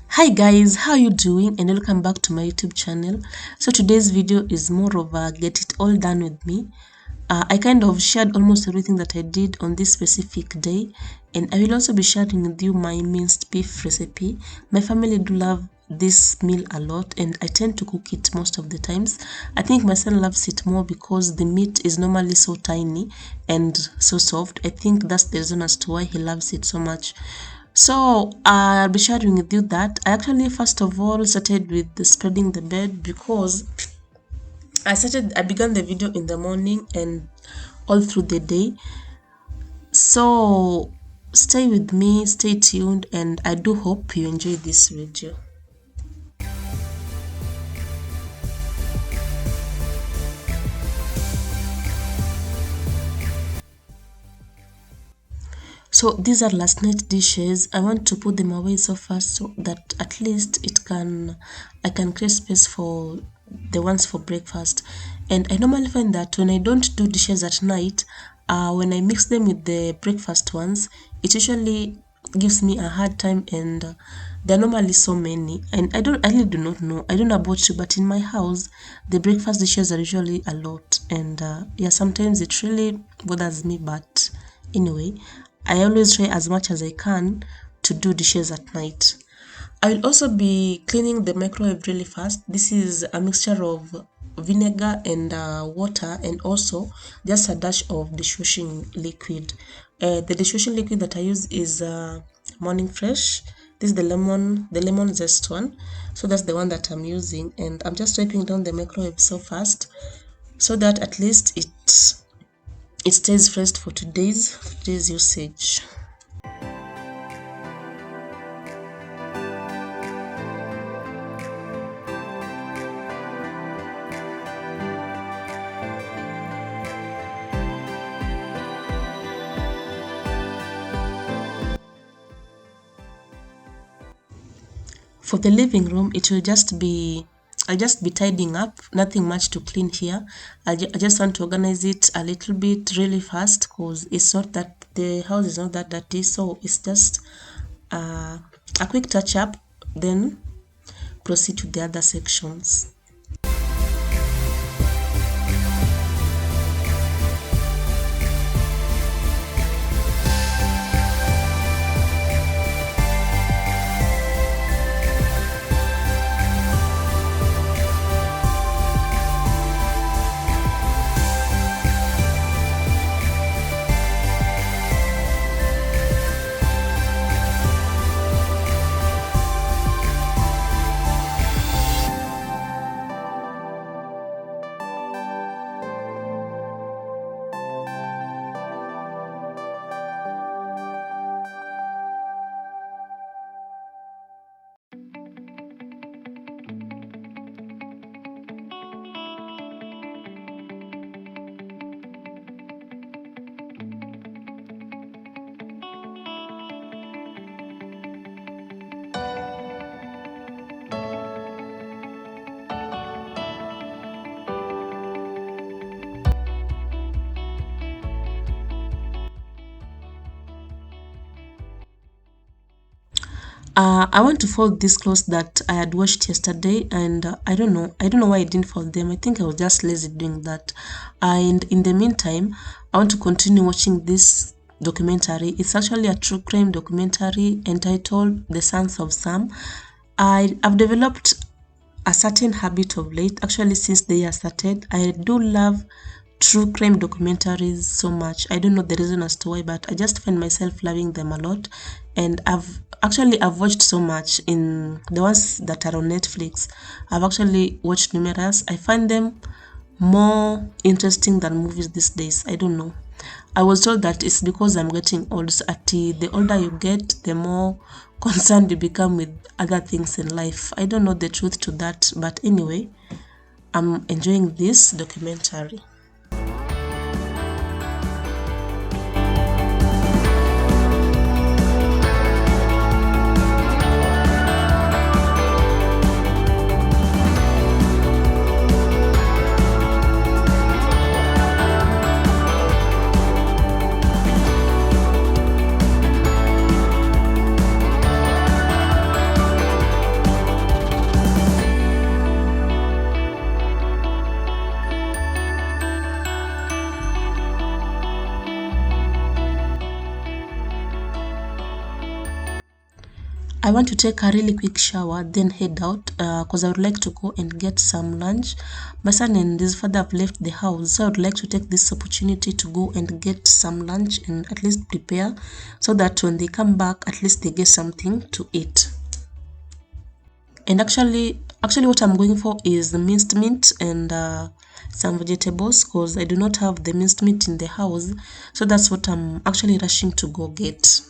Hi guys, how you doing, and welcome back to my YouTube channel. So today's video is more of a get it all done with me. I kind of shared almost everything that I did on this specific day, and I will also be sharing with you my minced beef recipe. My family do love this meal a lot, and I tend to cook it most of the times. I think my son loves it more because the meat is normally so tiny and so soft. I think that's the reason as to why he loves it so much. So I'll be sharing with you that I actually first of all started with the spreading the bed because I began the video in the morning and all through the day. So stay with me, stay tuned, and I do hope you enjoy this video. So these are last night dishes. I want to put them away so fast so that at least I can create space for the ones for breakfast. And I normally find that when I don't do dishes at night, when I mix them with the breakfast ones, it usually gives me a hard time, and there are normally so many, and I really do not know, I don't know about you, but in my house the breakfast dishes are usually a lot, and yeah, sometimes it really bothers me, but anyway, I always try as much as I can to do dishes at night. I will also be cleaning the microwave really fast. This is a mixture of vinegar and water, and also just a dash of dishwashing liquid. The dishwashing liquid that I use is Morning Fresh. This is the lemon zest one. So that's the one that I'm using, and I'm just wiping down the microwave so fast so that at least it stays fresh for today's usage. For the living room, I'll just be tidying up, nothing much to clean here. I just want to organize it a little bit really fast because the house is not that dirty, so it's just a quick touch up, then proceed to the other sections. I want to fold these clothes that I had washed yesterday, and I don't know why I didn't fold them. I think I was just lazy doing that. And in the meantime, I want to continue watching this documentary. It's actually a true crime documentary entitled The Sons of Sam. I've developed a certain habit of late, actually since the year started. I do love true crime documentaries so much. I don't know the reason as to why, but I just find myself loving them a lot. And I've watched so much in the ones that are on Netflix. I've actually watched numerous. I find them more interesting than movies these days. I don't know. I was told that it's because I'm getting old. So the older you get, the more concerned you become with other things in life. I don't know the truth to that, but anyway, I'm enjoying this documentary. I want to take a really quick shower, then head out because I would like to go and get some lunch. My son and his father have left the house, so I would like to take this opportunity to go and get some lunch and at least prepare so that when they come back, at least they get something to eat. And actually what I'm going for is the minced meat and some vegetables because I do not have the minced meat in the house. So that's what I'm actually rushing to go get.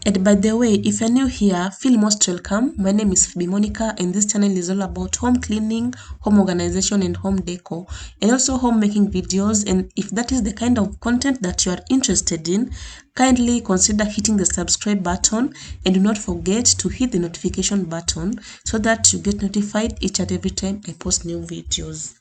And by the way, if you're new here, feel most welcome. My name is Phoebe Monicah, and this channel is all about home cleaning, home organization, and home decor, and also homemaking videos. And if that is the kind of content that you are interested in, kindly consider hitting the subscribe button, and do not forget to hit the notification button so that you get notified each and every time I post new videos.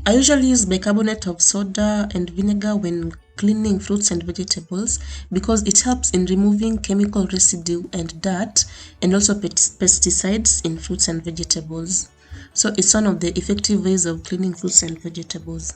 I usually use bicarbonate of soda and vinegar when cleaning fruits and vegetables because it helps in removing chemical residue and dirt and also pesticides in fruits and vegetables. So it's one of the effective ways of cleaning fruits and vegetables.